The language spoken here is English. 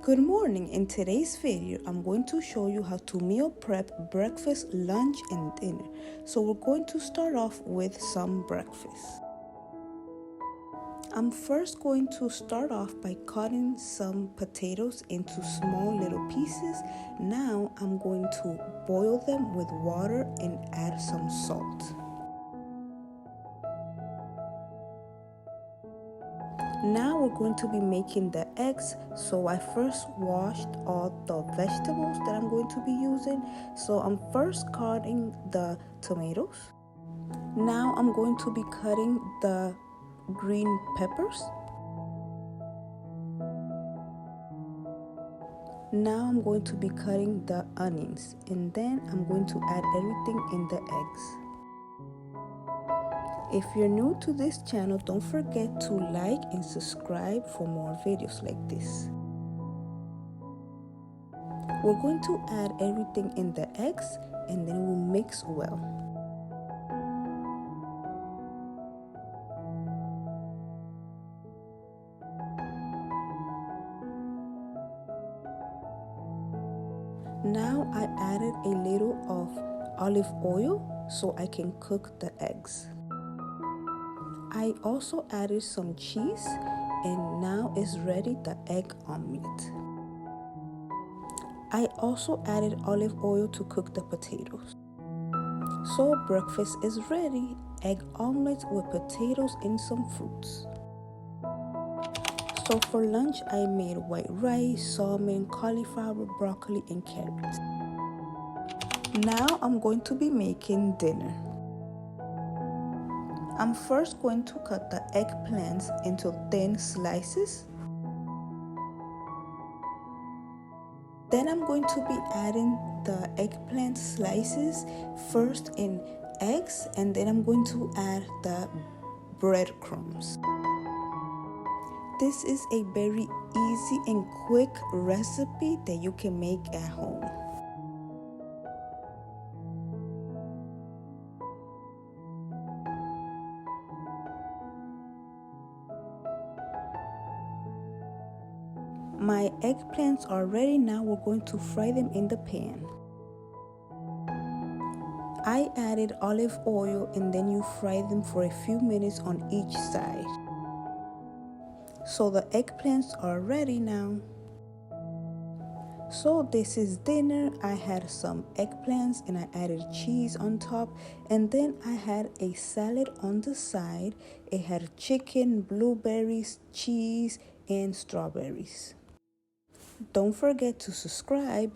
Good morning. In today's video, I'm going to show you how to meal prep breakfast, lunch, and dinner. So we're going to start off with some breakfast. I'm first going to start off by cutting some potatoes into small little pieces. Now I'm going to boil them with water and add some salt. Now we're going to be making the eggs, so I first washed all the vegetables that I'm going to be using. So I'm first cutting the tomatoes. Now I'm going to be cutting the green peppers. Now I'm going to be cutting the onions, and then I'm going to add everything in the eggs. If you're new to this channel, don't forget to like and subscribe for more videos like this. We're going to add everything in the eggs and then we'll mix well. Now I added a little of olive oil so I can cook the eggs. I also added some cheese, and now is ready the egg omelet. I also added olive oil to cook the potatoes. So breakfast is ready, egg omelet with potatoes and some fruits. So for lunch, I made white rice, salmon, cauliflower, broccoli, and carrots. Now I'm going to be making dinner. I'm first going to cut the eggplants into thin slices. Then I'm going to be adding the eggplant slices first in eggs, and then I'm going to add the breadcrumbs. This is a very easy and quick recipe that you can make at home. My eggplants are ready. Now we're going to fry them in the pan. I added olive oil, and then you fry them for a few minutes on each side. So the eggplants are ready now. So this is dinner. I had some eggplants and I added cheese on top, and then I had a salad on the side. It had chicken, blueberries, cheese, and strawberries. Don't forget to subscribe.